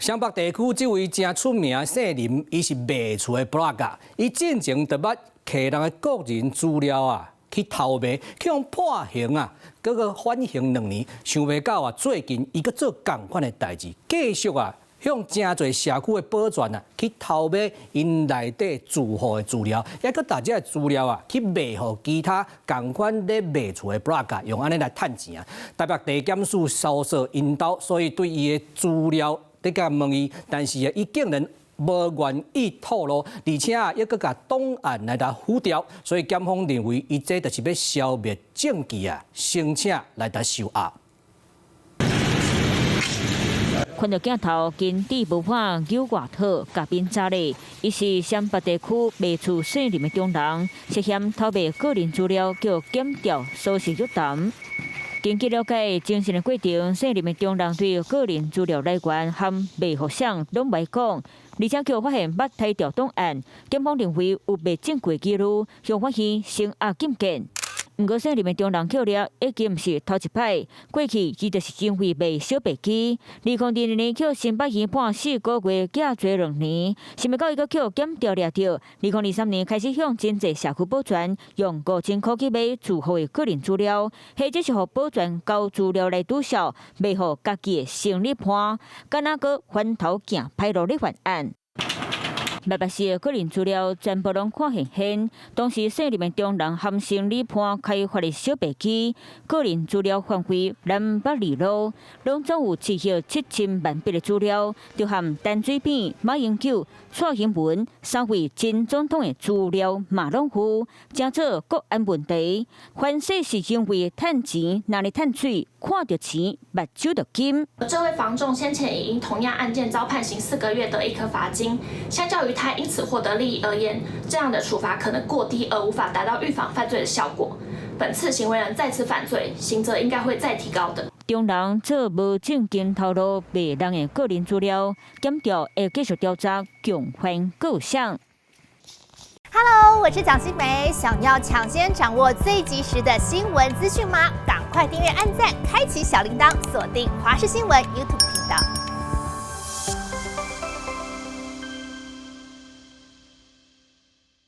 湘北地区这位真出名的姓林，伊是卖厝的 blogger， 伊进前就捌客人的个人资料啊去偷卖，去用判刑啊，搁个缓刑2年，想袂到啊，最近伊搁做同款的代志，继续啊。 向真侪社区的保全啊，去偷买因内底住户的资料，也搁大家的资料啊，去卖予其他同款咧卖厝的 blogger， 用安尼来趁钱啊。台北地检署搜索因兜，所以对伊的资料得甲问伊，但是啊，伊竟然无愿意透露，而且啊，又搁甲档案来达糊掉，所以检方认为伊这就是要消灭证据啊，申请来达收押。 看到镜头，经地无法由外头甲边查咧，伊是湘北地区卖厝姓林的中人，涉嫌偷卖个人资料，叫检调搜视约谈。根据了解，精神的过程，姓林的中人对个人资料来源和卖互相拢袂讲，而且叫发现捌提调档案，检方认为有卖正规记录，向法院声押禁见。 不过，姓林的中人扣了已经不是头一摆，过去伊就是因为卖小白机，2002年扣新北县判4个月，假罪2年，想袂到伊个扣检调掠到，2023年开始向真济社区保全用5000块去买住户的个人资料，或者是互保全交资料来堵销，卖互家己的生理判，敢若个翻头行歹路咧犯案。 台北市的个人资料全部拢看现现，当时姓林的中人和生理判开发的小白机，个人资料范围南北二路，拢总有刺激7000万笔的资料，就含陈水扁、马英九、蔡英文3位前总统的资料马拢有，真做国安问题。反正是因为趁钱，哪里趁水，看到钱目睭就金。这位房仲先前也因同样案件遭判刑4个月，得1颗罚金，相较于 他因此获得利益而言，这样的处罚可能过低，而无法达到预防犯罪的效果。本次行为人再次犯罪，刑责应该会再提高的。中人做无正经透露卖人的个人资料，检调会继续调查，强还各项。Hello， 我是蒋欣梅，想要抢先掌握最及时的新闻资讯吗？赶快订阅、按赞、开启小铃铛，锁定华视新闻 YouTube 频道。